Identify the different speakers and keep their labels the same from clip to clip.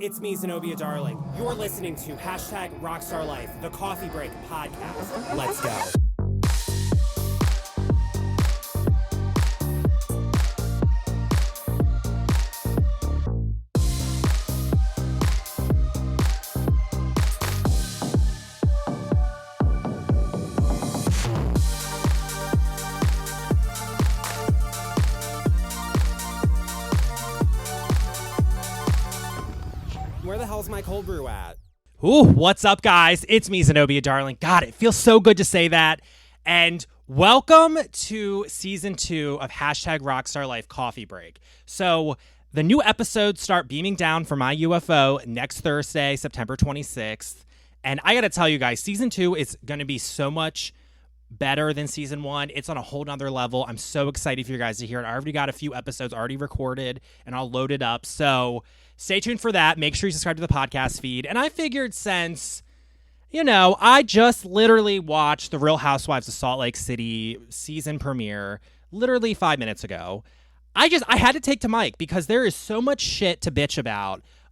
Speaker 1: It's me, Zenobia Darling. You're listening to hashtag Rockstar Life, the Coffee Break podcast. Let's go. Where the hell's my cold brew at?
Speaker 2: Ooh, what's up, guys? It's me, Zenobia Darling. God, it feels so good to say that. And welcome to season 2 of hashtag Rockstar Life Coffee Break. So the new episodes start beaming down for my UFO next Thursday, September 26th. And I got to tell you guys, season 2 is going to be so much better than season 1. It's on a whole nother level. I'm so excited for you guys to hear it. I already got a few episodes already recorded and I'll load it up. So stay tuned for that. Make sure you subscribe to the podcast feed. And I figured since, I just literally watched the Real Housewives of Salt Lake City season premiere literally 5 minutes ago. I had to take to mic because there is so much shit to bitch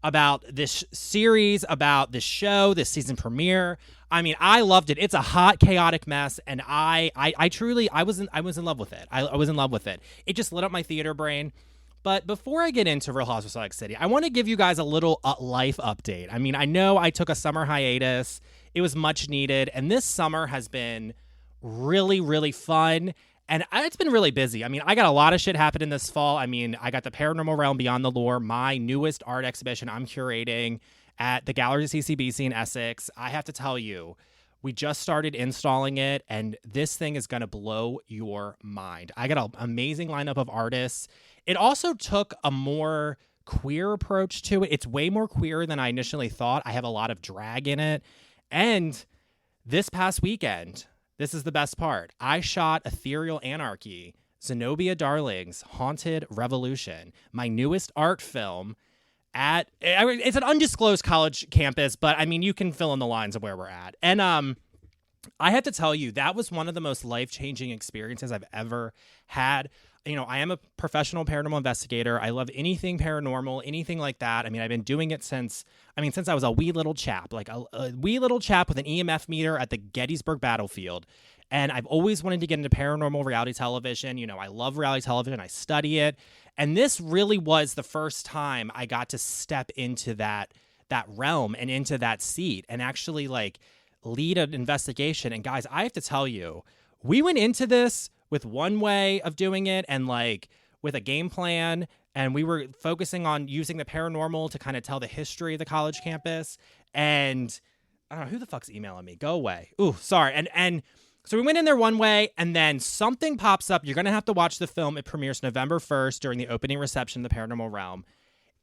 Speaker 2: about this series, about this show, this season premiere. I mean, I loved it. It's a hot, chaotic mess, and I was in love with it. I was in love with it. It just lit up my theater brain. But before I get into Real Housewives of Salt Lake City, I want to give you guys a little life update. I mean, I know I took a summer hiatus. It was much needed, and this summer has been really, really fun. And it's been really busy. I mean, I got a lot of shit happening this fall. I mean, I got the Paranormal Realm Beyond the Lore, my newest art exhibition I'm curating at the Gallery of CCBC in Essex. I have to tell you, we just started installing it, and this thing is going to blow your mind. I got an amazing lineup of artists. It also took a more queer approach to it. It's way more queer than I initially thought. I have a lot of drag in it. And this past weekend, this is the best part, I shot Ethereal Anarchy, Zenobia Darling's Haunted Revolution, my newest art film it's an undisclosed college campus, but I mean, you can fill in the lines of where we're at. And I have to tell you, that was one of the most life-changing experiences I've ever had. I am a professional paranormal investigator. I love anything paranormal, anything like that. I mean, I've been doing it since I was a wee little chap, like a wee little chap with an EMF meter at the Gettysburg battlefield. And I've always wanted to get into paranormal reality television. I love reality television. I study it. And this really was the first time I got to step into that realm and into that seat and actually lead an investigation. And guys, I have to tell you, we went into this with one way of doing it and with a game plan. And we were focusing on using the paranormal to kind of tell the history of the college campus. And I don't know, who the fuck's emailing me? Go away. Ooh, sorry. And so we went in there one way, and then something pops up. You're going to have to watch the film. It premieres November 1st during the opening reception of the Paranormal Realm.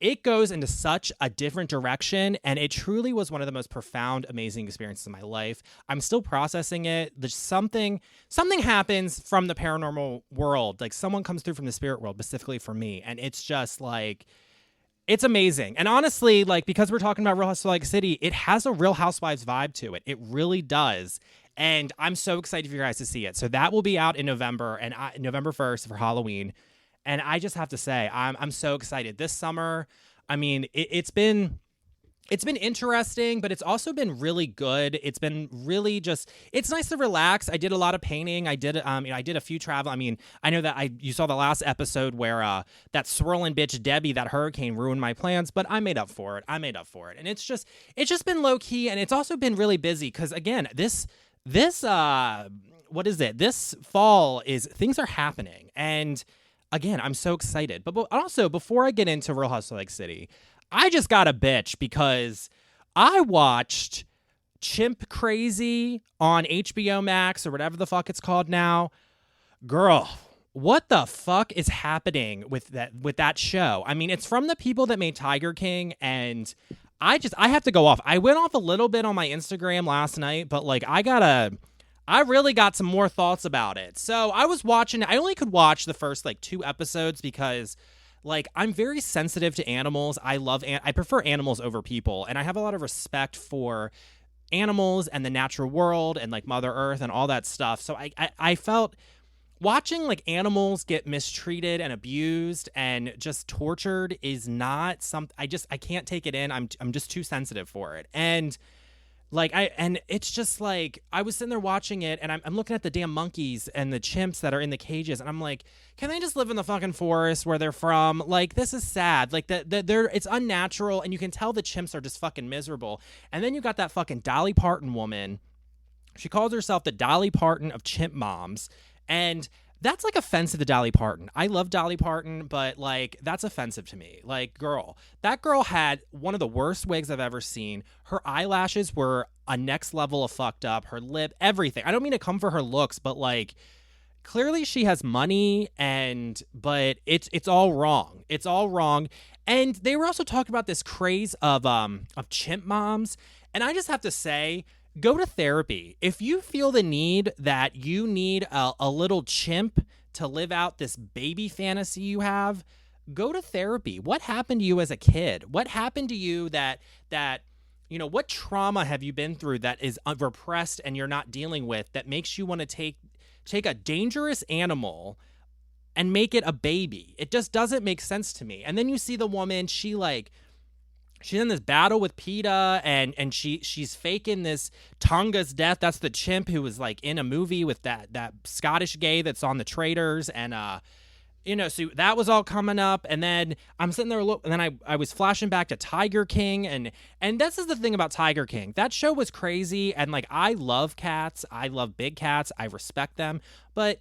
Speaker 2: It goes into such a different direction, and it truly was one of the most profound, amazing experiences of my life. I'm still processing it. There's something happens from the paranormal world. Someone comes through from the spirit world, specifically for me, and it's just it's amazing. And honestly, because we're talking about Real Housewives of Salt Lake City, it has a Real Housewives vibe to it. It really does. And I'm so excited for you guys to see it. So that will be out in November, and November 1st for Halloween. And I just have to say, I'm so excited. This summer, I mean, it's been interesting, but it's also been really good. It's been really it's nice to relax. I did a lot of painting. I did a few travel. I mean, I know that you saw the last episode where that swirling bitch Debbie, that hurricane ruined my plans, but I made up for it. And it's just been low key, and it's also been really busy because again, this fall things are happening. And again, I'm so excited. But also, before I get into Real Housewives of Salt Lake City, I just got a bitch because I watched Chimp Crazy on HBO Max or whatever the fuck it's called now. Girl, what the fuck is happening with that show? I mean, it's from the people that made Tiger King, and I have to go off. I went off a little bit on my Instagram last night, but I really got some more thoughts about it. So I was watching, I only could watch the first 2 episodes because I'm very sensitive to animals. I prefer animals over people, and I have a lot of respect for animals and the natural world and Mother Earth and all that stuff. So I felt watching like animals get mistreated and abused and just tortured is not something I can't take it in. I'm just too sensitive for it. And it's just like, I was sitting there watching it and I'm looking at the damn monkeys and the chimps that are in the cages. And I'm like, can they just live in the fucking forest where they're from? Like, this is sad. Like it's unnatural. And you can tell the chimps are just fucking miserable. And then you got that fucking Dolly Parton woman. She calls herself the Dolly Parton of chimp moms. And that's like offensive to Dolly Parton. I love Dolly Parton, but like that's offensive to me. Like, girl, that girl had one of the worst wigs I've ever seen. Her eyelashes were a next level of fucked up. Her lip, everything. I don't mean to come for her looks, but like clearly she has money but it's all wrong. It's all wrong. And they were also talking about this craze of chimp moms. And I just have to say, go to therapy. If you feel the need that you need a little chimp to live out this baby fantasy you have, go to therapy. What happened to you as a kid? What happened to you that what trauma have you been through that is repressed and you're not dealing with that makes you want to take a dangerous animal and make it a baby? It just doesn't make sense to me. And then you see the woman, she's in this battle with PETA and she's faking this Tonga's death. That's the chimp who was like in a movie with that Scottish gay that's on the Traitors. And, so that was all coming up. And then I'm sitting there, and then I was flashing back to Tiger King. And this is the thing about Tiger King. That show was crazy. And like, I love cats. I love big cats. I respect them. But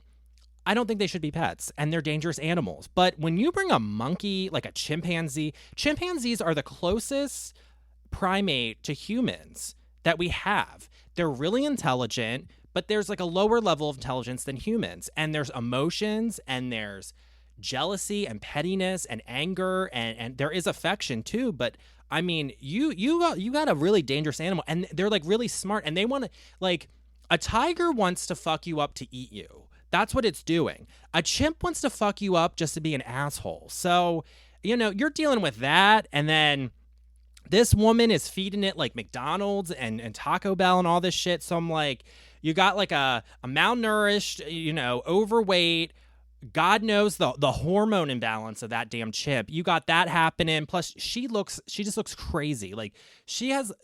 Speaker 2: I don't think they should be pets, and they're dangerous animals. But when you bring a monkey, like a chimpanzee, chimpanzees are the closest primate to humans that we have. They're really intelligent, but there's like a lower level of intelligence than humans. And there's emotions, and there's jealousy and pettiness and anger, and there is affection too. But I mean, you got a really dangerous animal, and they're like really smart, and they want to, like, a tiger wants to fuck you up to eat you. That's what it's doing. A chimp wants to fuck you up just to be an asshole. So, you're dealing with that. And then this woman is feeding it like McDonald's and Taco Bell and all this shit. So I'm like, you got like a malnourished, overweight, God knows the hormone imbalance of that damn chimp. You got that happening. Plus she just looks crazy. Like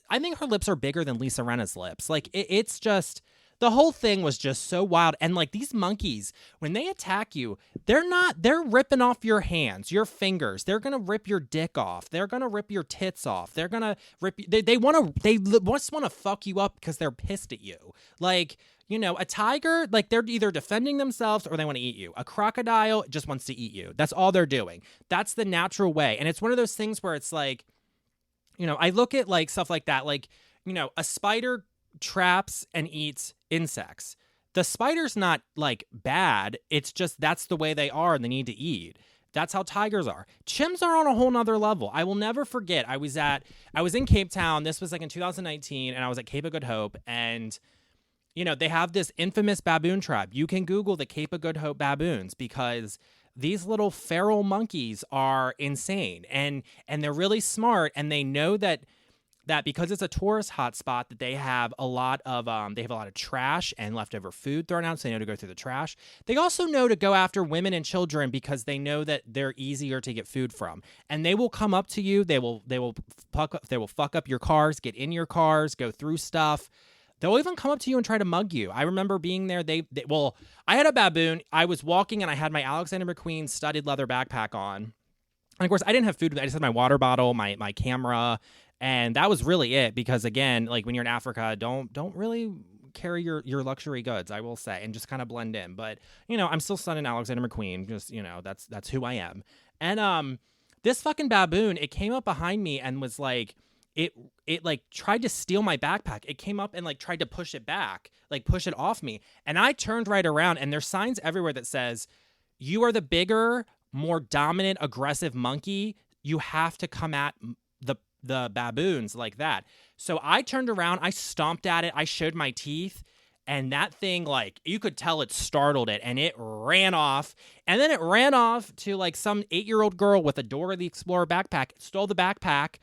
Speaker 2: I think her lips are bigger than Lisa Rinna's lips. Like it's just, the whole thing was just so wild. And like these monkeys, when they attack you, they're ripping off your hands, your fingers. They're going to rip your dick off. They're going to rip your tits off. They're going to rip, they just want to fuck you up because they're pissed at you. Like, a tiger, like they're either defending themselves or they want to eat you. A crocodile just wants to eat you. That's all they're doing. That's the natural way. And it's one of those things where it's like, I look at like stuff like that, like, a spider traps and eats insects. The spider's not like bad. It's just that's the way they are and they need to eat. That's how tigers are. Chimps are on a whole nother level. I will never forget. I was in Cape Town. This was like in 2019, and I was at Cape of Good Hope, and they have this infamous baboon tribe. You can Google the Cape of Good Hope baboons because these little feral monkeys are insane, and they're really smart, and they know that because it's a tourist hotspot, that they have a lot of trash and leftover food thrown out, so they know to go through the trash. They also know to go after women and children because they know that they're easier to get food from. And they will come up to you. They will fuck up your cars, get in your cars, go through stuff. They'll even come up to you and try to mug you. I remember being there. I had a baboon. I was walking and I had my Alexander McQueen studded leather backpack on. And of course, I didn't have food. I just had my water bottle, my camera. And that was really it, because again, like when you're in Africa, don't really carry your luxury goods, I will say, and just kind of blend in. But, I'm still studying Alexander McQueen, just, that's who I am. And this fucking baboon, it came up behind me and was like, it like tried to steal my backpack. It came up and like tried to push it back, like push it off me. And I turned right around, and there's signs everywhere that says, you are the bigger, more dominant, aggressive monkey. You have to come at the baboons like that. So I turned around, I stomped at it, I showed my teeth, and that thing, like, you could tell it startled it, and it ran off. And then it ran off to like some 8-year-old girl with a Dora the Explorer backpack, stole the backpack,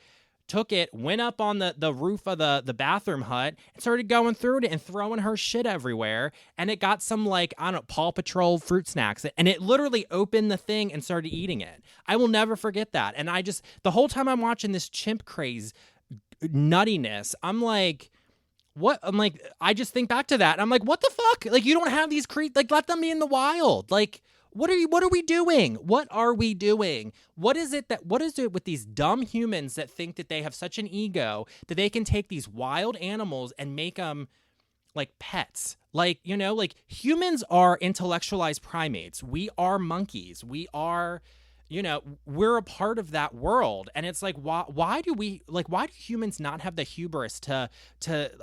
Speaker 2: took it, went up on the roof of the bathroom hut, and started going through it and throwing her shit everywhere. And it got some, like, I don't know, Paw Patrol fruit snacks. And it literally opened the thing and started eating it. I will never forget that. And the whole time I'm watching this chimp craze nuttiness, I'm like, what? I'm like, I just think back to that. And I'm like, what the fuck? Like, you don't have these like, let them be in the wild. Like, what are we doing? What are we doing? What is it with these dumb humans that think that they have such an ego that they can take these wild animals and make them like pets? Like, you know, like humans are intellectualized primates. We are monkeys. We are, you know, we're a part of that world. And it's like, why do humans not have the hubris to,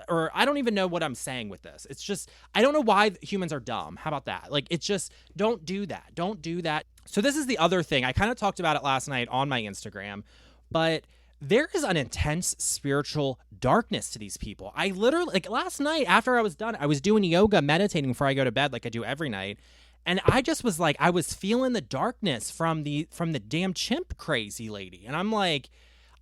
Speaker 2: or I don't even know what I'm saying with this. It's just, I don't know why humans are dumb. How about that? Like, it's just, don't do that. Don't do that. So this is the other thing. I kind of talked about it last night on my Instagram, but there is an intense spiritual darkness to these people. I literally, like last night after I was done, I was doing yoga, meditating before I go to bed, like I do every night. And I just was like, I was feeling the darkness from the damn chimp crazy lady. And I'm like,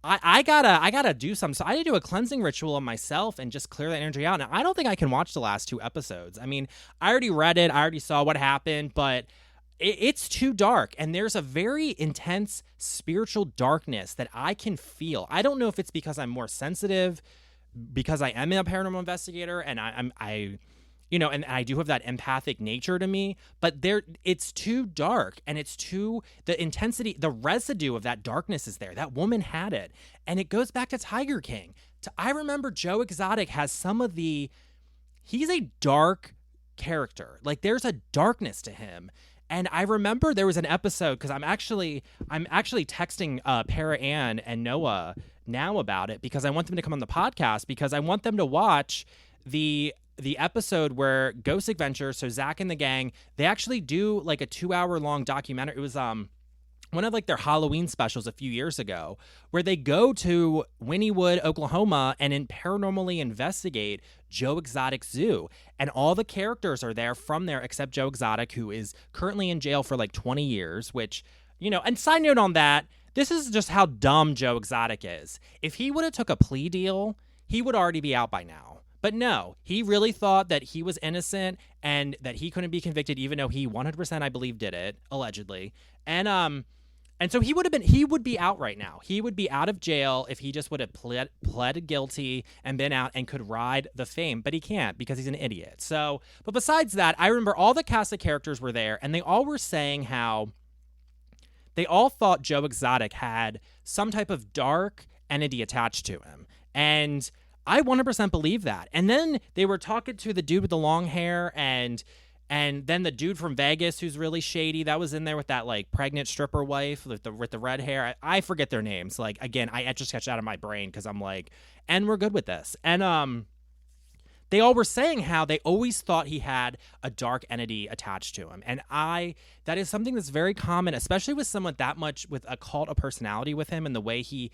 Speaker 2: I gotta do something. So I had to do a cleansing ritual on myself and just clear that energy out. And I don't think I can watch the last 2 episodes. I mean, I already read it. I already saw what happened, but it's too dark. And there's a very intense spiritual darkness that I can feel. I don't know if it's because I'm more sensitive, because I am a paranormal investigator and I you know, and I do have that empathic nature to me, but it's too dark, and the intensity, the residue of that darkness is there. That woman had it. And it goes back to Tiger King. I remember Joe Exotic has he's a dark character. Like, there's a darkness to him. And I remember there was an episode, because I'm actually texting Para Ann and Noah now about it, because I want them to come on the podcast, because I want them to watch the episode where Ghost Adventure, so Zach and the gang, they actually do like a 2-hour-long documentary. It was one of like their Halloween specials a few years ago, where they go to Wynnewood, Oklahoma, and paranormally investigate Joe Exotic Zoo. And all the characters are there from there except Joe Exotic, who is currently in jail for like 20 years, which, you know, and side note on that, this is just how dumb Joe Exotic is. If he would have took a plea deal, he would already be out by now. But no, he really thought that he was innocent and that he couldn't be convicted, even though he 100%, I believe, did it, allegedly. And so he would be out right now. He would be out of jail if he just would have pled guilty and been out and could ride the fame. But he can't, because he's an idiot. So, but besides that, I remember all the cast of characters were there, and they all were saying how they all thought Joe Exotic had some type of dark entity attached to him. And I 100% believe that. And then they were talking to the dude with the long hair, and then the dude from Vegas who's really shady, that was in there with that like pregnant stripper wife with the red hair. I forget their names. Like, again, I etch a sketch out of my brain because I'm like, and we're good with this. And they all were saying how they always thought he had a dark entity attached to him. And that is something that's very common, especially with someone that much with a cult of personality with him, and the way he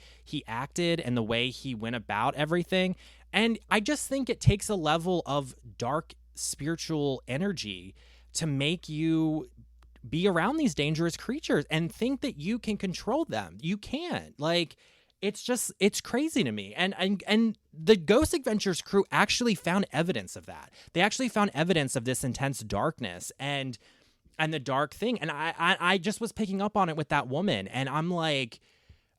Speaker 2: acted and the way he went about everything. And I just think it takes a level of dark spiritual energy to make you be around these dangerous creatures and think that you can control them. You can't. Like, it's crazy to me. And the Ghost Adventures crew actually found evidence of that. They actually found evidence of this intense darkness and the dark thing. And I just was picking up on it with that woman. And I'm like,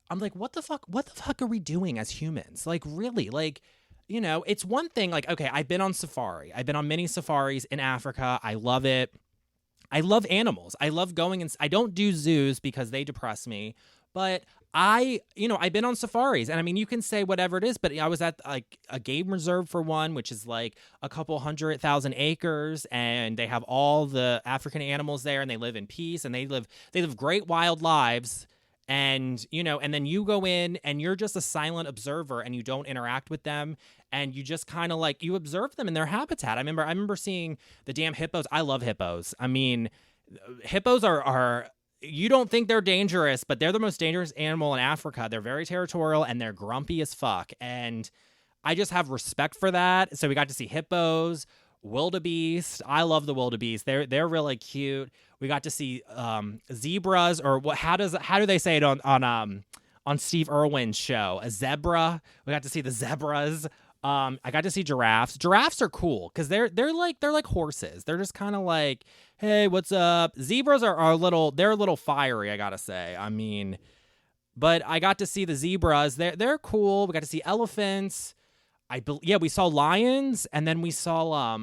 Speaker 2: what the fuck are we doing as humans? Like, really? Like, you know, it's one thing, like, okay, I've been on safari. I've been on many safaris in Africa. I love it. I love animals. I love going, and I don't do zoos because they depress me, but I've been on safaris, and I mean, you can say whatever it is, but I was at like a game reserve for one, which is like a couple 100,000 acres, and they have all the African animals there, and they live in peace, and they live great wild lives. And, you know, and then you go in and you're just a silent observer and you don't interact with them. And you just kind of like, you observe them in their habitat. I remember seeing the damn hippos. I love hippos. I mean, hippos are you don't think they're dangerous, but they're the most dangerous animal in Africa. They're very territorial and they're grumpy as fuck. And I just have respect for that. So we got to see hippos, wildebeest. I love the wildebeest. They're really cute. We got to see zebras, or what? How do they say it on on Steve Irwin's show. A zebra. We got to see the zebras. I got to see giraffes. Giraffes are cool because they're like horses. They're just kind of like, hey, what's up? Zebras are a little fiery, I gotta say. I mean, but I got to see the zebras. They're cool. We got to see elephants. We saw lions, and then we saw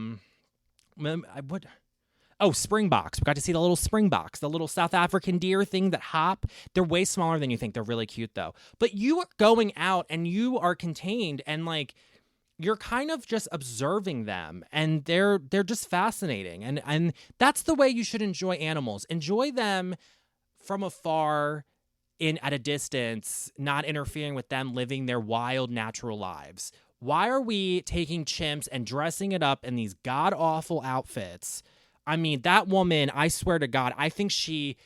Speaker 2: springboks. We got to see the little springboks, the little South African deer thing that hop. They're way smaller than you think. They're really cute though. But you are going out and you are contained and like you're kind of just observing them and they're just fascinating. And that's the way you should enjoy animals. Enjoy them from afar at a distance, not interfering with them living their wild natural lives. Why are we taking chimps and dressing it up in these god-awful outfits? I mean, that woman, I swear to God, I think she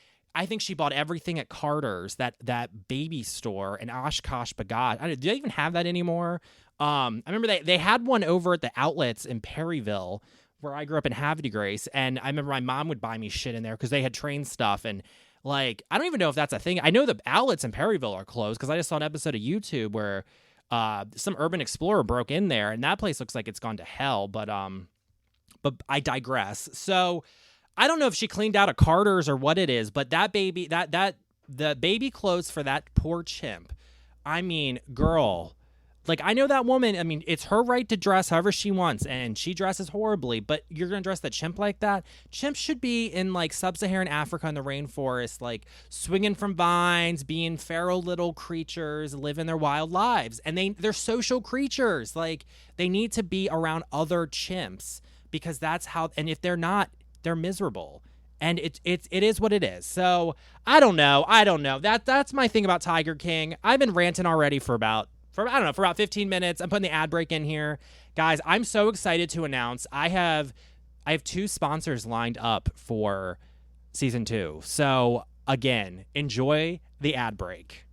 Speaker 2: bought everything at Carter's, that baby store in Oshkosh B'gosh. Do they even have that anymore? I remember they had one over at the outlets in Perryville, where I grew up in Havre de Grace, and I remember my mom would buy me shit in there because they had train stuff, and like, I don't even know if that's a thing. I know the outlets in Perryville are closed because I just saw an episode of YouTube where some urban explorer broke in there, and that place looks like it's gone to hell, but I digress. So I don't know if she cleaned out a Carter's or what it is, but that baby, the baby clothes for that poor chimp. I mean, girl, like I know that woman, I mean, it's her right to dress however she wants and she dresses horribly, but you're going to dress that chimp like that? Chimps should be in like sub-Saharan Africa in the rainforest, like swinging from vines, being feral little creatures, living their wild lives. And they're social creatures. Like they need to be around other chimps because that's how, and if they're not, they're miserable. And it is what it is. So I don't know. That's my thing about Tiger King. I've been ranting already for about 15 minutes. I'm putting the ad break in here. Guys, I'm so excited to announce I have 2 sponsors lined up for season 2. So again, enjoy the ad break.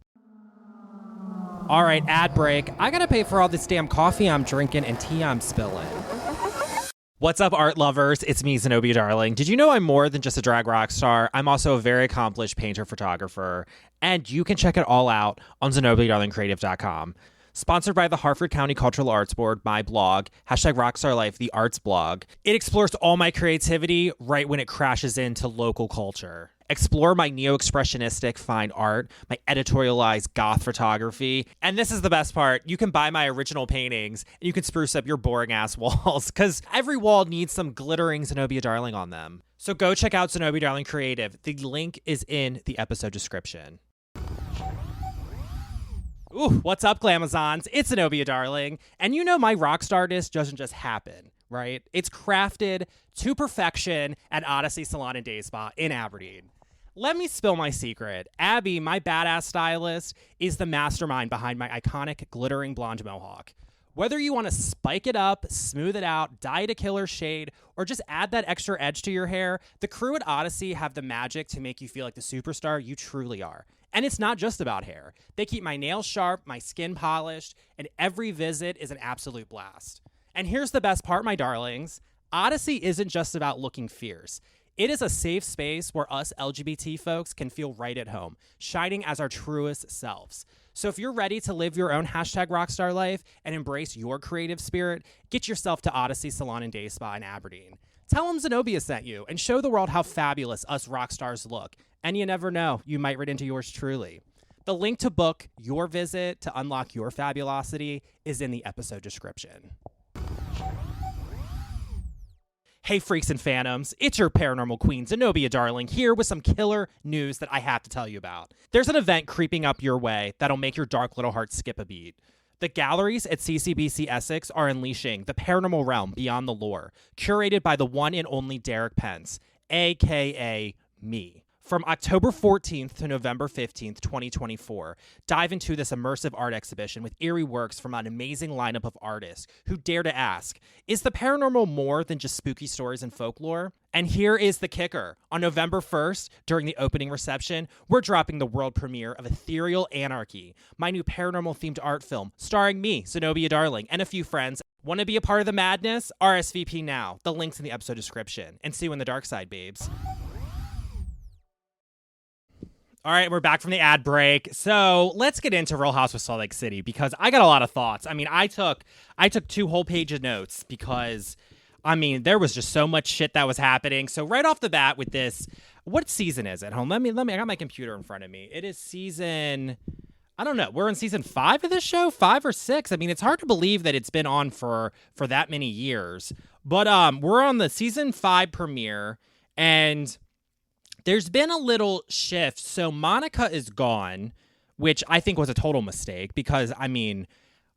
Speaker 2: All right, ad break. I got to pay for all this damn coffee I'm drinking and tea I'm spilling. What's up, art lovers? It's me, Zenobia Darling. Did you know I'm more than just a drag rock star? I'm also a very accomplished painter, photographer, and you can check it all out on ZenobiaDarlingCreative.com. Sponsored by the Harford County Cultural Arts Board, my blog, #RockstarLife, the arts blog. It explores all my creativity right when it crashes into local culture. Explore my neo-expressionistic fine art, my editorialized goth photography, and this is the best part. You can buy my original paintings, and you can spruce up your boring-ass walls, because every wall needs some glittering Zenobia Darling on them. So go check out Zenobia Darling Creative. The link is in the episode description. Ooh, what's up, Glamazons? It's Zenobia Darling, and you know my rockstar-ness doesn't just happen, right? It's crafted to perfection at Odyssey Salon and Day Spa in Aberdeen. Let me spill my secret. Abby, my badass stylist, is the mastermind behind my iconic glittering blonde mohawk. Whether you want to spike it up, smooth it out, dye it a killer shade, or just add that extra edge to your hair, the crew at Odyssey have the magic to make you feel like the superstar you truly are. And it's not just about hair. They keep my nails sharp, my skin polished, and every visit is an absolute blast. And here's the best part, my darlings. Odyssey isn't just about looking fierce. It is a safe space where us LGBT folks can feel right at home, shining as our truest selves. So if you're ready to live your own #rockstar life and embrace your creative spirit, get yourself to Odyssey Salon and Day Spa in Aberdeen. Tell them Zenobia sent you and show the world how fabulous us rock stars look. And you never know, you might run into yours truly. The link to book your visit to unlock your fabulosity is in the episode description. Hey, freaks and phantoms, it's your paranormal queen, Zenobia Darling, here with some killer news that I have to tell you about. There's an event creeping up your way that'll make your dark little heart skip a beat. The galleries at CCBC Essex are unleashing the paranormal realm beyond the lore, curated by the one and only Derek Pence, a.k.a. me. From October 14th to November 15th, 2024, dive into this immersive art exhibition with eerie works from an amazing lineup of artists who dare to ask, is the paranormal more than just spooky stories and folklore? And here is the kicker. On November 1st, during the opening reception, we're dropping the world premiere of Ethereal Anarchy, my new paranormal-themed art film, starring me, Zenobia Darling, and a few friends. Want to be a part of the madness? RSVP now. The link's in the episode description. And see you in the dark side, babes. All right, we're back from the ad break. So let's get into Real Housewives of Salt Lake City because I got a lot of thoughts. I mean, I took 2 whole page of notes because, I mean, there was just so much shit that was happening. So right off the bat with this, what season is it? Let me. I got my computer in front of me. It is season. I don't know. We're in season 5 of this show, 5 or 6. I mean, it's hard to believe that it's been on for that many years. But we're on the season 5 premiere, and there's been a little shift. So Monica is gone, which I think was a total mistake because, I mean,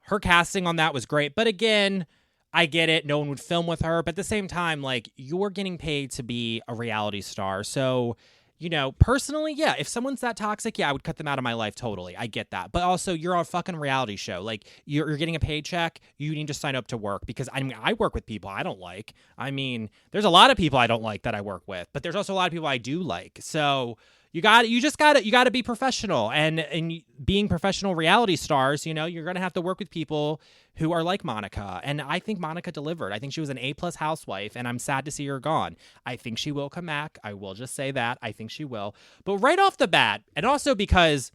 Speaker 2: her casting on that was great. But again, I get it. No one would film with her. But at the same time, like, you're getting paid to be a reality star. So, you know, personally, yeah, if someone's that toxic, yeah, I would cut them out of my life totally. I get that. But also, you're on a fucking reality show. Like, you're getting a paycheck. You need to sign up to work because, I mean, I work with people I don't like. I mean, there's a lot of people I don't like that I work with, but there's also a lot of people I do like. So you got to be professional, and being professional reality stars, you know, you're going to have to work with people who are like Monica. And I think Monica delivered. I think she was an A+ housewife, and I'm sad to see her gone. I think she will come back. I will just say that. I think she will. But right off the bat, and also because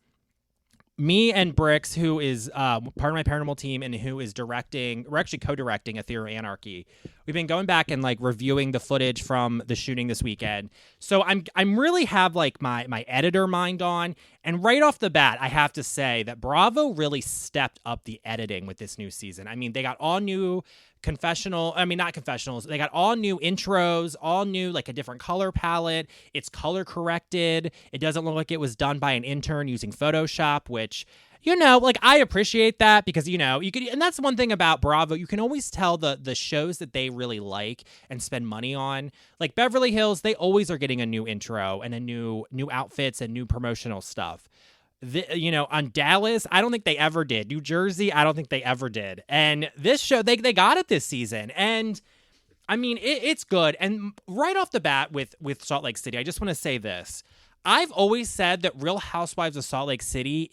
Speaker 2: me and Bricks, who is part of my paranormal team and who is directing, we're actually co-directing A Theory of Anarchy. We've been going back and like reviewing the footage from the shooting this weekend. So I'm really have like my editor mind on. And right off the bat, I have to say that Bravo really stepped up the editing with this new season. I mean, they got all new not confessionals. They got all new intros, all new, like a different color palette. It's color corrected. It doesn't look like it was done by an intern using Photoshop, which, you know, like I appreciate that because, you know, you could, and that's one thing about Bravo. You can always tell the shows that they really like and spend money on. Like Beverly Hills, they always are getting a new intro and a new outfits and new promotional stuff. You know, on Dallas, I don't think they ever did. New Jersey, I don't think they ever did. And this show, they got it this season. And I mean, it's good. And right off the bat with Salt Lake City, I just want to say this. I've always said that Real Housewives of Salt Lake City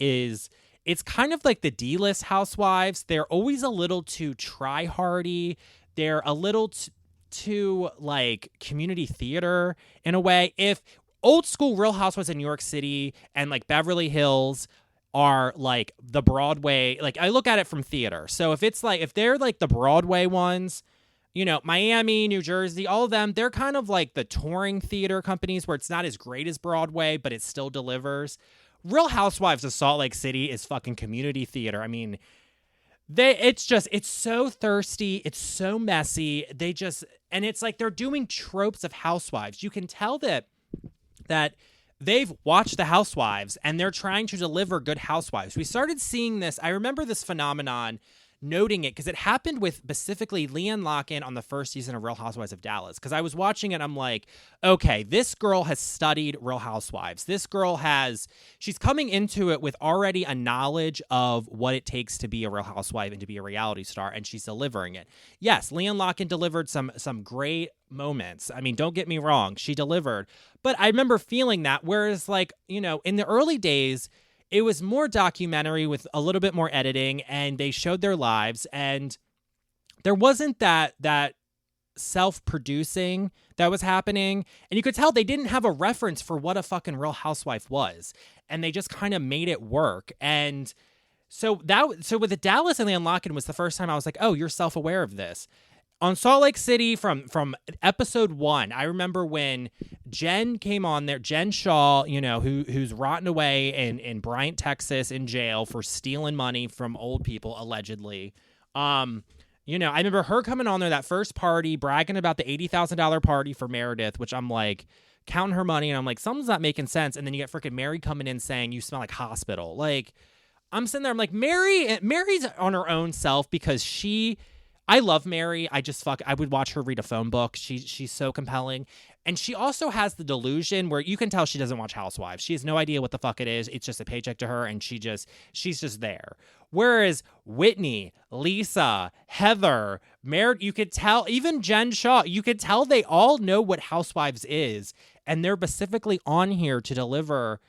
Speaker 2: it's kind of like the D-list housewives. They're always a little too try-hardy. They're a little too like community theater in a way. If old school Real Housewives in New York City and like Beverly Hills are like the Broadway, like I look at it from theater. So if they're like the Broadway ones, you know, Miami, New Jersey, all of them, they're kind of like the touring theater companies where it's not as great as Broadway, but it still delivers. Real Housewives of Salt Lake City is fucking community theater. I mean, it's so thirsty. It's so messy. And it's like they're doing tropes of housewives. You can tell that they've watched the Housewives and they're trying to deliver good housewives. We started seeing this. I remember this phenomenon, noting it because it happened with specifically Leanne Locken on the first season of Real Housewives of Dallas. Because I was watching it, I'm like, okay, this girl has studied Real Housewives. This girl she's coming into it with already a knowledge of what it takes to be a Real Housewife and to be a reality star, and she's delivering it. Yes, Leanne Locken delivered some great moments. I mean, don't get me wrong, she delivered. But I remember feeling that, whereas like, you know, in the early days, it was more documentary with a little bit more editing, and they showed their lives, and there wasn't that self-producing that was happening. And you could tell they didn't have a reference for what a fucking Real Housewife was, and they just kind of made it work. And so with the Dallas and Leanne Locken was the first time I was like, oh, you're self-aware of this. On Salt Lake City, from episode 1, I remember when Jen came on there, Jen Shaw, you know, who's rotting away in Bryant, Texas, in jail for stealing money from old people, allegedly. You know, I remember her coming on there that first party, bragging about the $80,000 party for Meredith, which I'm like, counting her money, and I'm like, something's not making sense. And then you get freaking Mary coming in saying, you smell like hospital. Like, I'm sitting there, I'm like, Mary's on her own self because I love Mary. I would watch her read a phone book. She's so compelling. And she also has the delusion where you can tell she doesn't watch Housewives. She has no idea what the fuck it is. It's just a paycheck to her, and she's just there. Whereas Whitney, Lisa, Heather, Mary, you could tell, even Jen Shaw, you could tell they all know what Housewives is, and they're specifically on here to deliver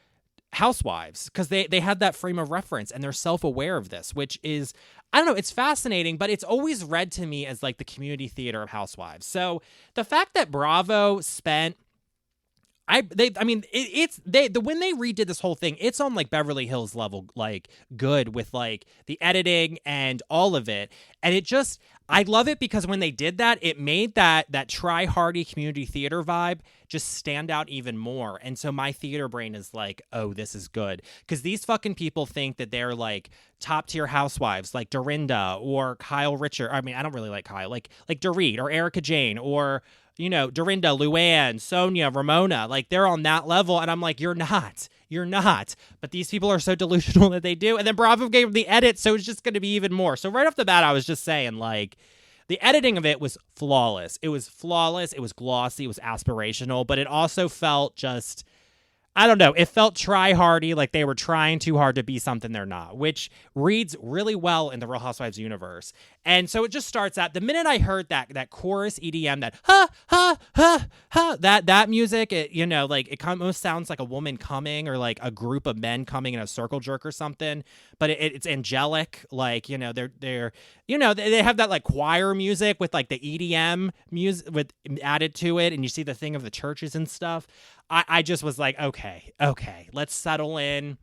Speaker 2: Housewives because they had that frame of reference, and they're self-aware of this, which is, I don't know, it's fascinating, but it's always read to me as like the community theater of Housewives. So the fact that Bravo spent when they redid this whole thing, it's on like Beverly Hills level, like good with like the editing and all of it. And I love it because when they did that, it made that try-hardy community theater vibe just stand out even more. And so my theater brain is like, oh, this is good. Because these fucking people think that they're like top-tier housewives, like Dorinda or Kyle Richard. I mean, I don't really like Kyle. Like Dorit or Erica Jane or, you know, Dorinda, Luann, Sonia, Ramona. Like, they're on that level. And I'm like, you're not. You're not. But these people are so delusional that they do. And then Bravo gave them the edit, so it's just going to be even more. So right off the bat, I was just saying, like, the editing of it was flawless. It was flawless. It was glossy. It was aspirational. But it also felt just, I don't know. It felt try-hardy, like they were trying too hard to be something they're not, which reads really well in the Real Housewives universe. And so it just starts out. The minute I heard that chorus EDM, that ha ha ha ha, that music, it, you know, like it almost sounds like a woman coming or like a group of men coming in a circle jerk or something. But it's angelic, like, you know, they're you know, they have that like choir music with like the EDM music with added to it, and you see the thing of the churches and stuff. I just was like, okay, let's settle in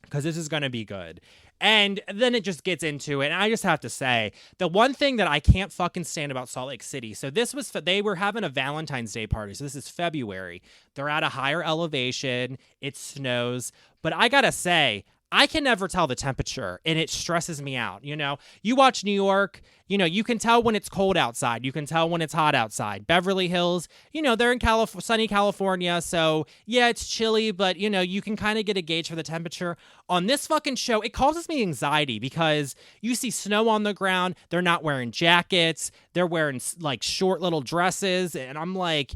Speaker 2: because this is going to be good. And then it just gets into it. And I just have to say, the one thing that I can't fucking stand about Salt Lake City. So they were having a Valentine's Day party. So this is February. They're at a higher elevation. It snows. But I got to say, I can never tell the temperature, and it stresses me out. You know, you watch New York, you know, you can tell when it's cold outside. You can tell when it's hot outside. Beverly Hills, you know, they're in sunny California. So yeah, it's chilly, but you know, you can kind of get a gauge for the temperature. On this fucking show, it causes me anxiety because you see snow on the ground. They're not wearing jackets. They're wearing like short little dresses. And I'm like,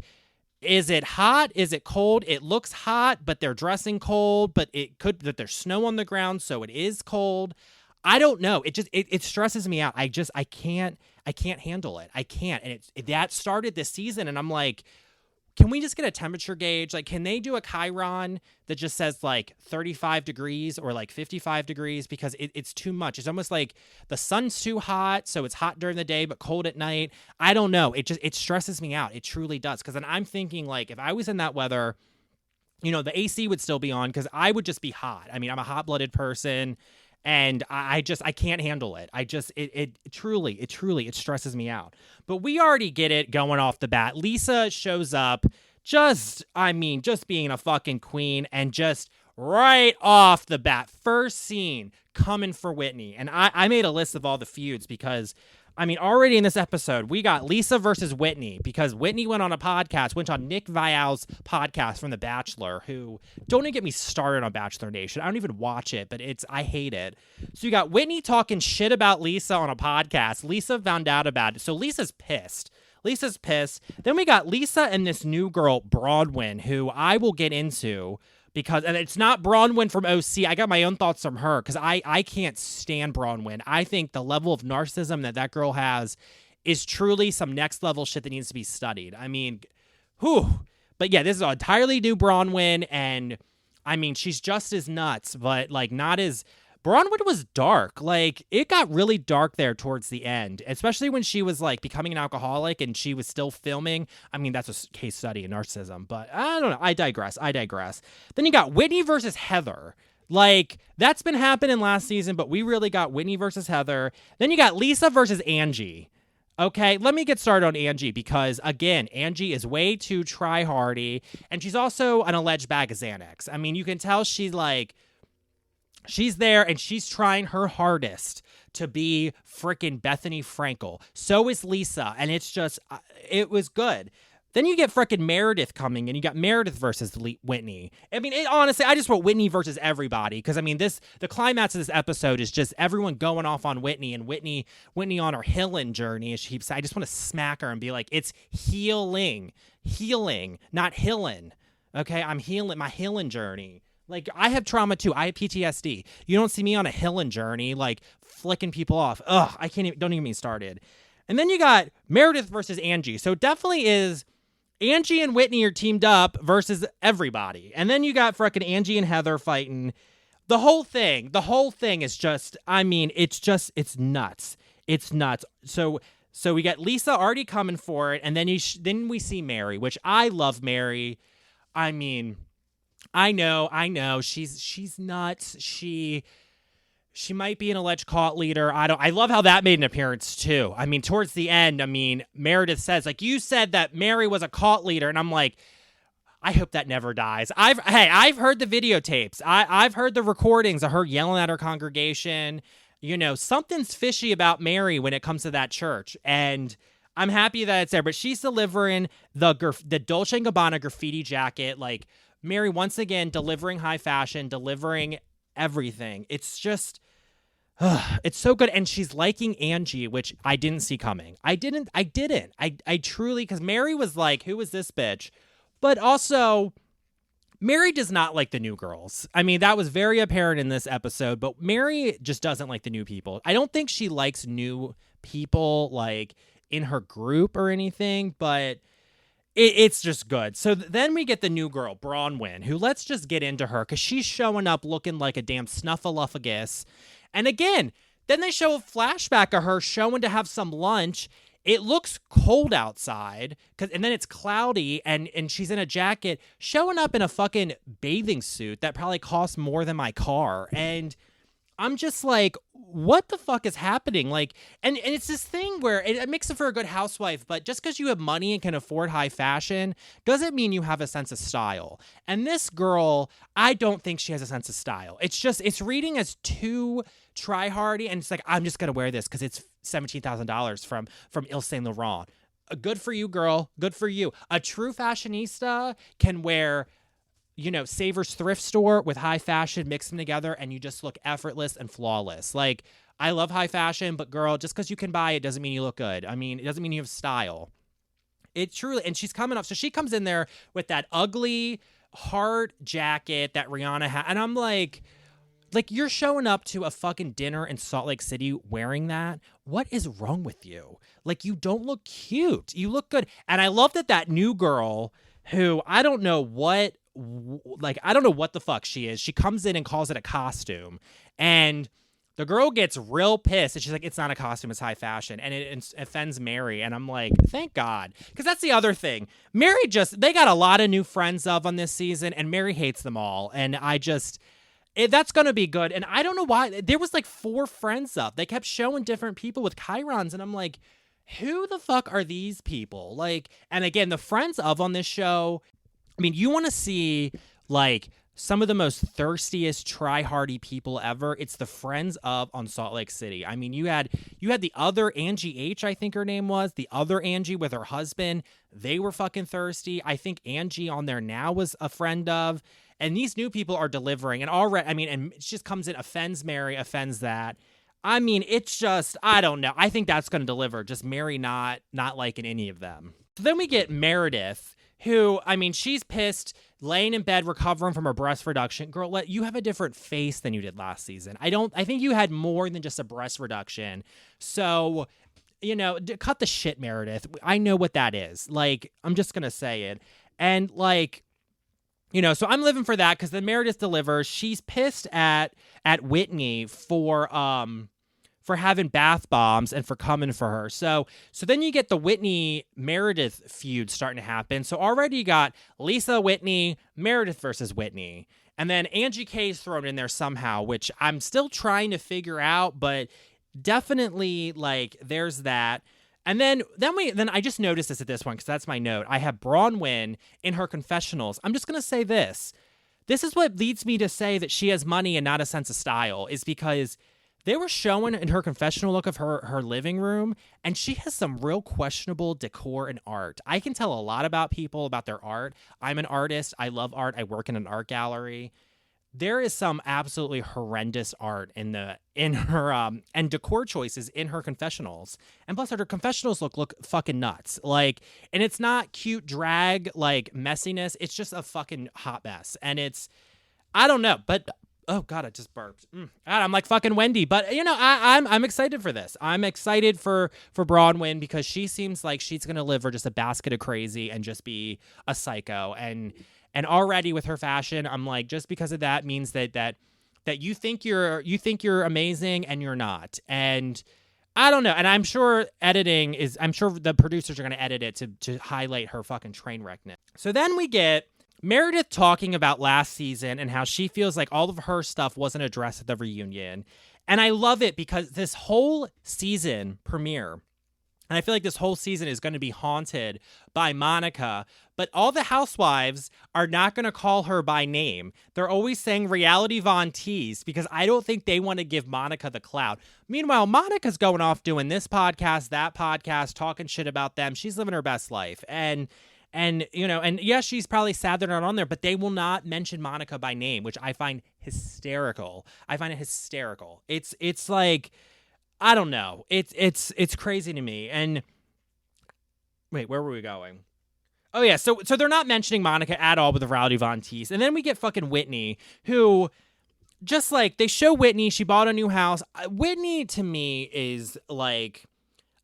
Speaker 2: is it hot? Is it cold? It looks hot, but they're dressing cold, but that there's snow on the ground, so it is cold. I don't know. It stresses me out. I can't handle it. I can't. And that started this season, and I'm like, can we just get a temperature gauge? Like, can they do a Chiron that just says like 35 degrees or like 55 degrees? Because it's too much. It's almost like the sun's too hot, so it's hot during the day but cold at night. I don't know. It stresses me out. It truly does. Because then I'm thinking, like, if I was in that weather, you know, the AC would still be on because I would just be hot. I mean, I'm a hot-blooded person. And I can't handle it. It truly stresses me out. But we already get it going off the bat. Lisa shows up just being a fucking queen, and just right off the bat, first scene, coming for Whitney. And I made a list of all the feuds because, I mean, already in this episode, we got Lisa versus Whitney because Whitney went on Nick Viall's podcast from The Bachelor, who, don't even get me started on Bachelor Nation. I don't even watch it, but I hate it. So you got Whitney talking shit about Lisa on a podcast. Lisa found out about it. So Lisa's pissed. Then we got Lisa and this new girl, Bronwyn, who I will get into. And it's not Bronwyn from OC. I got my own thoughts from her because I can't stand Bronwyn. I think the level of narcissism that girl has is truly some next level shit that needs to be studied. I mean, whew. But yeah, this is an entirely new Bronwyn, and I mean, she's just as nuts, but like not as... Bronwyn was dark. Like, it got really dark there towards the end, especially when she was like becoming an alcoholic and she was still filming. I mean, that's a case study in narcissism, but I don't know. I digress. Then you got Whitney versus Heather. Like, that's been happening last season, but we really got Whitney versus Heather. Then you got Lisa versus Angie. Okay, let me get started on Angie because, again, Angie is way too try-hardy, and she's also an alleged bag of Xanax. I mean, you can tell she's there and she's trying her hardest to be freaking Bethany Frankel. So is Lisa. And it's just, it was good. Then you get freaking Meredith coming, and you got Meredith versus Whitney. I mean, honestly, I just wrote Whitney versus everybody because, I mean, the climax of this episode is just everyone going off on Whitney, and Whitney on her hillin journey. I just want to smack her and be like, it's healing, not hillin. Okay, I'm healing my healing journey. Like, I have trauma too. I have PTSD. You don't see me on a healing journey, like flicking people off. Ugh, I can't even, don't even get me started. And then you got Meredith versus Angie. So it definitely is Angie and Whitney are teamed up versus everybody. And then you got frickin' Angie and Heather fighting. The whole thing is just, I mean, it's nuts. It's nuts. So we got Lisa already coming for it. And then we see Mary, which I love Mary. I mean, I know. She's nuts. She might be an alleged cult leader. I love how that made an appearance too. I mean, towards the end, I mean, Meredith says, like, you said that Mary was a cult leader, and I'm like, I hope that never dies. I've heard the videotapes. I've heard the recordings of her yelling at her congregation. You know, something's fishy about Mary when it comes to that church, and I'm happy that it's there. But she's delivering the Dolce & Gabbana graffiti jacket. Like, Mary, once again, delivering high fashion, delivering everything. It's just, it's so good. And she's liking Angie, which I didn't see coming. I truly, because Mary was like, who is this bitch? But also, Mary does not like the new girls. I mean, that was very apparent in this episode, but Mary just doesn't like the new people. I don't think she likes new people, like, in her group or anything, but it's just good. So then we get the new girl, Bronwyn, who, let's just get into her, because she's showing up looking like a damn snuffleupagus. And again, then they show a flashback of her showing to have some lunch. It looks cold outside, and then it's cloudy, and she's in a jacket, showing up in a fucking bathing suit that probably costs more than my car. And I'm just like, what the fuck is happening? Like, and it's this thing where it makes it for a good housewife, but just because you have money and can afford high fashion doesn't mean you have a sense of style. And this girl, I don't think she has a sense of style. It's reading as too try-hardy, and it's like, I'm just gonna wear this because it's $17,000 from Yves Saint Laurent. Good for you, girl. Good for you. A true fashionista can wear, you know, Savers thrift store with high fashion, mix them together, and you just look effortless and flawless. Like, I love high fashion, but girl, just because you can buy it doesn't mean you look good. I mean, it doesn't mean you have style. It truly, and she's coming up. So she comes in there with that ugly heart jacket that Rihanna had, and I'm like, you're showing up to a fucking dinner in Salt Lake City wearing that? What is wrong with you? Like, you don't look cute. You look good. And I love that new girl, who I don't know what the fuck she is. She comes in and calls it a costume. And the girl gets real pissed. And she's like, it's not a costume, it's high fashion. And it offends Mary. And I'm like, thank God. Because that's the other thing. Mary they got a lot of new friends on this season. And Mary hates them all. And that's going to be good. And I don't know why. There was like 4 friends up. They kept showing different people with chyrons. And I'm like, who the fuck are these people? Like, and again, the friends on this show, I mean, you want to see, like, some of the most thirstiest, try-hardy people ever. It's the friends on Salt Lake City. I mean, you had the other Angie H, I think her name was, the other Angie with her husband. They were fucking thirsty. I think Angie on there now was a friend of. And these new people are delivering. And already, I mean, and it just comes in, offends Mary, offends that. I mean, it's just, I don't know. I think that's going to deliver. Just Mary not liking any of them. So then we get Meredith, who, I mean, she's pissed, laying in bed, recovering from her breast reduction. Girl, you have a different face than you did last season. I think you had more than just a breast reduction. So, you know, cut the shit, Meredith. I know what that is. Like, I'm just going to say it. And, like, you know, so I'm living for that, because then Meredith delivers. She's pissed at Whitney for having bath bombs and for coming for her. So then you get the Whitney Meredith feud starting to happen. So already you got Lisa Whitney, Meredith versus Whitney. And then Angie K's thrown in there somehow, which I'm still trying to figure out, but definitely, like, there's that. And then I just noticed this at this point, because that's my note. I have Bronwyn in her confessionals. I'm just going to say this. This is what leads me to say that she has money and not a sense of style, is because they were showing in her confessional look of her living room, and she has some real questionable decor and art. I can tell a lot about people, about their art. I'm an artist. I love art. I work in an art gallery. There is some absolutely horrendous art in her and decor choices in her confessionals. And plus, her confessionals look fucking nuts. Like, and it's not cute drag, like, messiness. It's just a fucking hot mess. And I don't know, but oh God, I just burped. God, I'm like fucking Wendy. But, you know, I'm excited for this. I'm excited for Bronwyn, because she seems like she's gonna live for just a basket of crazy and just be a psycho. And already with her fashion, I'm like, just because of that means that you think you're amazing and you're not. And I don't know. And I'm sure I'm sure the producers are going to edit it to highlight her fucking train wreckness. So then we get Meredith talking about last season and how she feels like all of her stuff wasn't addressed at the reunion. And I love it because this whole season premiere, and I feel like this whole season is going to be haunted by Monica, but all the housewives are not going to call her by name. They're always saying Reality Von Tease because I don't think they want to give Monica the clout. Meanwhile, Monica's going off doing this podcast, that podcast, talking shit about them. She's living her best life. And yes, she's probably sad they're not on there, but they will not mention Monica by name, which I find hysterical. I find it hysterical. It's like, I don't know. It's crazy to me. And wait, where were we going? Oh yeah, so they're not mentioning Monica at all with the Rowdy Von Teese. And then we get fucking Whitney, who just like, they show Whitney, she bought a new house. Whitney to me is like,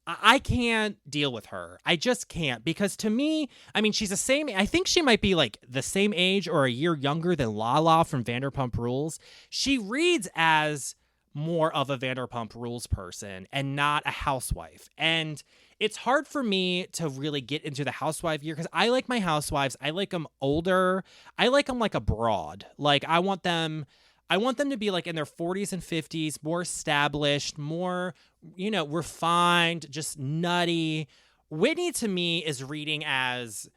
Speaker 2: I can't deal with her. I just can't, because to me, I mean, she's the same. I think she might be like the same age or a year younger than Lala from Vanderpump Rules. She reads as more of a Vanderpump Rules person and not a housewife. And it's hard for me to really get into the housewife year because I like my housewives. I like them older. I like them like a broad. Like I want them to be like in their 40s and 50s, more established, more, refined, just nutty. Whitney to me is reading as,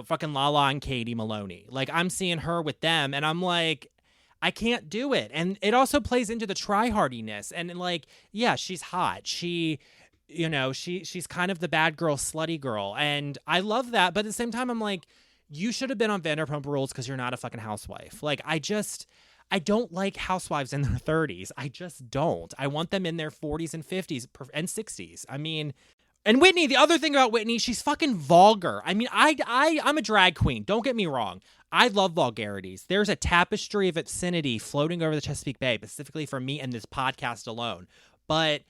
Speaker 2: fucking Lala and Katie Maloney. Like I'm seeing her with them and I'm like, I can't do it. And it also plays into the try-hardiness. And like, yeah, she's hot. She's kind of the bad girl, slutty girl. And I love that. But at the same time, I'm like, you should have been on Vanderpump Rules because you're not a fucking housewife. Like, I don't like housewives in their 30s. I just don't. I want them in their 40s and 50s and 60s. I mean, and Whitney, the other thing about Whitney, she's fucking vulgar. I mean, I'm a drag queen. Don't get me wrong. I love vulgarities. There's a tapestry of obscenity floating over the Chesapeake Bay, specifically for me and this podcast alone. But,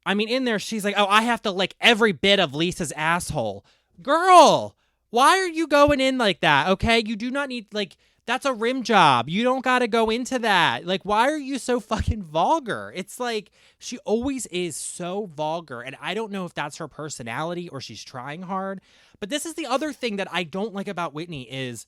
Speaker 2: I mean, in there, she's like, oh, I have to lick every bit of Lisa's asshole. Girl, why are you going in like that, okay? You do not need, like, that's a rim job. You don't got to go into that. Like, why are you so fucking vulgar? It's like, she always is so vulgar, and I don't know if that's her personality or she's trying hard. But this is the other thing that I don't like about Whitney is,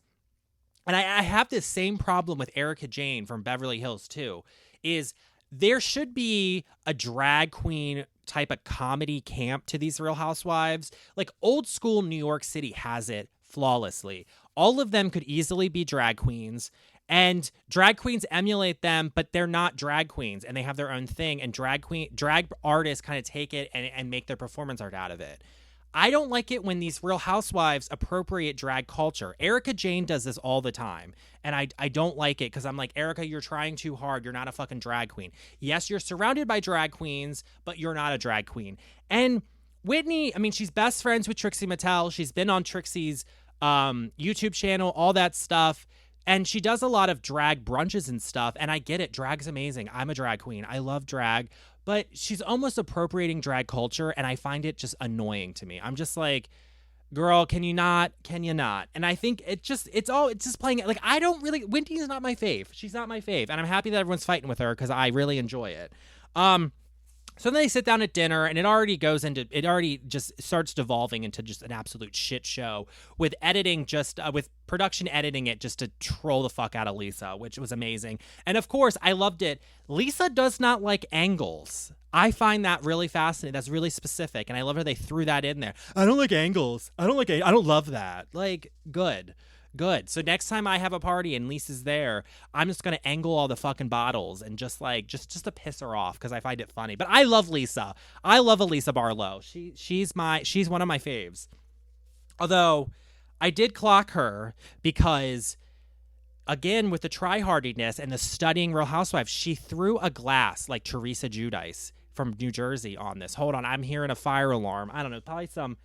Speaker 2: and I have this same problem with Erica Jane from Beverly Hills too, is there should be a drag queen type of comedy camp to these Real Housewives. Like old school New York City has it flawlessly. All of them could easily be drag queens, and drag queens emulate them, but they're not drag queens and they have their own thing, and drag artists kind of take it and make their performance art out of it. I don't like it when these Real Housewives appropriate drag culture. Erica Jane does this all the time, and I don't like it because I'm like, Erica, you're trying too hard. You're not a fucking drag queen. Yes, you're surrounded by drag queens, but you're not a drag queen. And Whitney, I mean, she's best friends with Trixie Mattel. She's been on Trixie's YouTube channel, all that stuff. And she does a lot of drag brunches and stuff. And I get it. Drag's amazing. I'm a drag queen. I love drag. But she's almost appropriating drag culture, and I find it just annoying to me. I'm just like, girl, can you not? Can you not? And I think it's just playing it. Like, I don't really, Whitney's not my fave. She's not my fave. And I'm happy that everyone's fighting with her because I really enjoy it. So then they sit down at dinner, and it already just starts devolving into just an absolute shit show with editing, with production editing it just to troll the fuck out of Lisa, which was amazing. And of course, I loved it. Lisa does not like angles. I find that really fascinating. That's really specific, and I love how they threw that in there. I don't like angles. I don't love that. Like, good. So next time I have a party and Lisa's there, I'm just going to angle all the fucking bottles and just to piss her off because I find it funny. But I love Lisa. I love a Lisa Barlow. She's one of my faves. Although I did clock her because, again, with the tryhardiness and the studying Real Housewives, she threw a glass like Teresa Giudice from New Jersey on this. Hold on, I'm hearing a fire alarm. I don't know, probably some...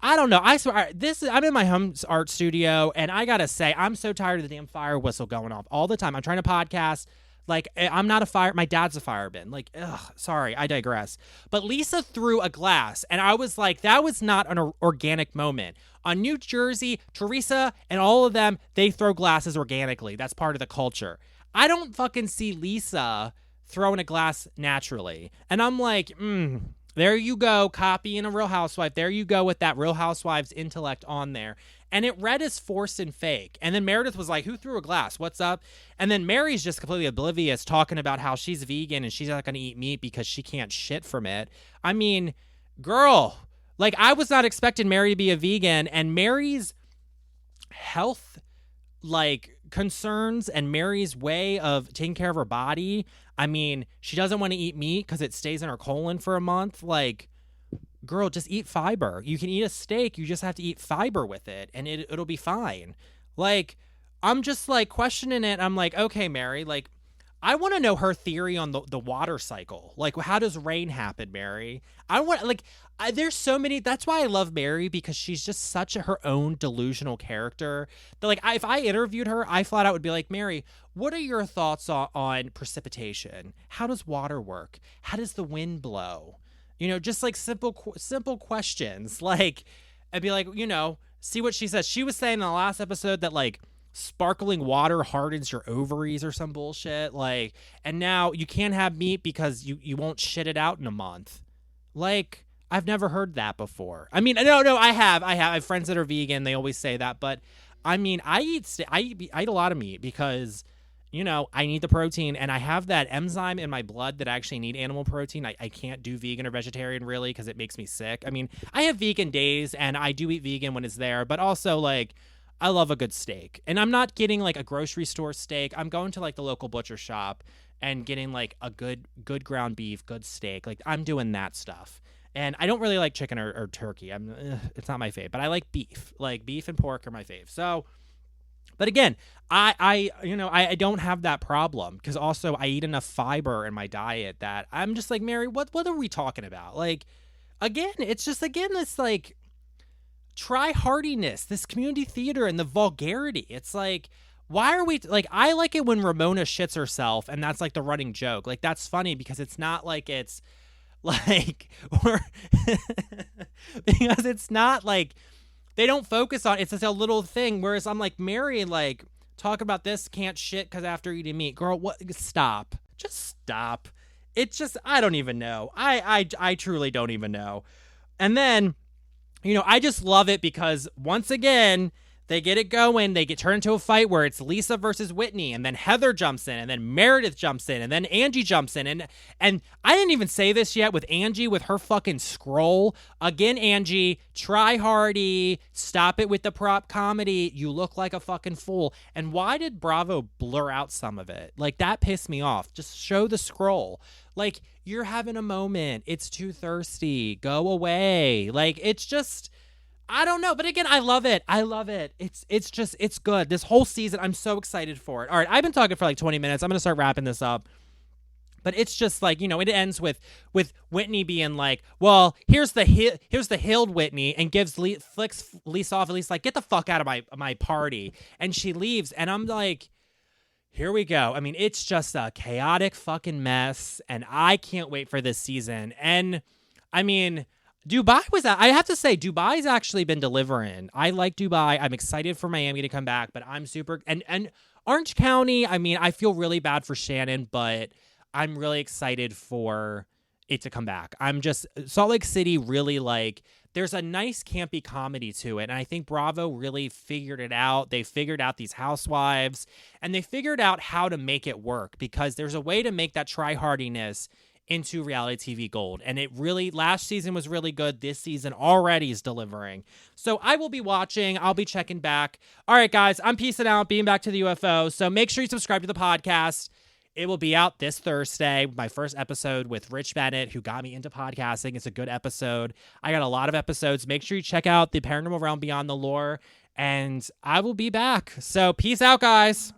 Speaker 2: I don't know. I swear, I'm in my home art studio, and I gotta say, I'm so tired of the damn fire whistle going off all the time. I'm trying to podcast. Like, I'm not a fire. My dad's a fireman. Like, sorry, I digress. But Lisa threw a glass, and I was like, that was not an organic moment. On New Jersey, Teresa and all of them, they throw glasses organically. That's part of the culture. I don't fucking see Lisa throwing a glass naturally. And I'm like, There you go, copying a Real Housewife. There you go with that Real Housewives intellect on there. And it read as forced and fake. And then Meredith was like, who threw a glass? What's up? And then Mary's just completely oblivious, talking about how she's vegan and she's not going to eat meat because she can't shit from it. I mean, girl, like, I was not expecting Mary to be a vegan, and Mary's health, like, concerns and Mary's way of taking care of her body. I mean, she doesn't want to eat meat because it stays in her colon for a month. Like, girl, just eat fiber. You can eat a steak. You just have to eat fiber with it, and it'll be fine. Like, I'm just, like, questioning it. I'm like, okay, Mary, like, I want to know her theory on the water cycle. Like, how does rain happen, Mary? I want, like, there's so many. That's why I love Mary, because she's just such her own delusional character. That, like, if I interviewed her, I flat out would be like, Mary, what are your thoughts on precipitation? How does water work? How does the wind blow? You know, just like simple questions. Like, I'd be like, you know, see what she says. She was saying in the last episode that, like, sparkling water hardens your ovaries or some bullshit. Like, and now you can't have meat because you won't shit it out in a month. Like, I've never heard that before. I mean, no, I have friends that are vegan. They always say that, but I mean, I eat a lot of meat because, you know, I need the protein, and I have that enzyme in my blood that I actually need animal protein. I can't do vegan or vegetarian really because it makes me sick. I mean, I have vegan days and I do eat vegan when it's there, but also, like, I love a good steak. And I'm not getting, like, a grocery store steak. I'm going to, like, the local butcher shop and getting, like, a good ground beef, good steak. Like, I'm doing that stuff. And I don't really like chicken or turkey. It's not my fave. But I like beef. Like, beef and pork are my fave. So, but again, I don't have that problem, because also I eat enough fiber in my diet that I'm just like, Mary, what are we talking about? Like, again, it's just, again, this, like, try-hardiness, this community theater, and the vulgarity. It's like, why are we, like, I like it when Ramona shits herself, and that's, like, the running joke. Like, that's funny because it's not like it's, like, or because it's not, like, they don't focus on, it's just a little thing, whereas I'm like, Mary, like, talk about this, can't shit because after eating meat. Girl, what? Stop. Just stop. It's just, I don't even know. I truly don't even know. And then, you know, I just love it because, once again, they get it going. They get turned into a fight where it's Lisa versus Whitney, and then Heather jumps in, and then Meredith jumps in, and then Angie jumps in. And I didn't even say this yet with Angie with her fucking scroll. Again, Angie, try hardy. Stop it with the prop comedy. You look like a fucking fool. And why did Bravo blur out some of it? Like, that pissed me off. Just show the scroll. Like, you're having a moment. It's too thirsty. Go away. Like, it's just, I don't know. But again, I love it. I love it. It's just, it's good. This whole season, I'm so excited for it. All right, I've been talking for like 20 minutes. I'm going to start wrapping this up. But it's just like, you know, it ends with Whitney being like, well, here's the hilled Whitney, and flicks Lisa off, at least, like, get the fuck out of my party. And she leaves. And I'm like, here we go. I mean, it's just a chaotic fucking mess, and I can't wait for this season. And I mean, I have to say, Dubai's actually been delivering. I like Dubai. I'm excited for Miami to come back, but I'm super, and Orange County, I mean, I feel really bad for Shannon, but I'm really excited for it to come back. Salt Lake City really, like, there's a nice campy comedy to it, and I think Bravo really figured it out. They figured out these housewives, and they figured out how to make it work, because there's a way to make that try-hardiness into reality TV gold. And it really, last season was really good. This season already is delivering. So I will be watching. I'll be checking back. All right, guys, I'm peacing out, being back to the UFO. So make sure you subscribe to the podcast. It will be out this Thursday, my first episode with Rich Bennett, who got me into podcasting. It's a good episode. I got a lot of episodes. Make sure you check out the Paranormal Realm Beyond the Lore, and I will be back. So peace out, guys.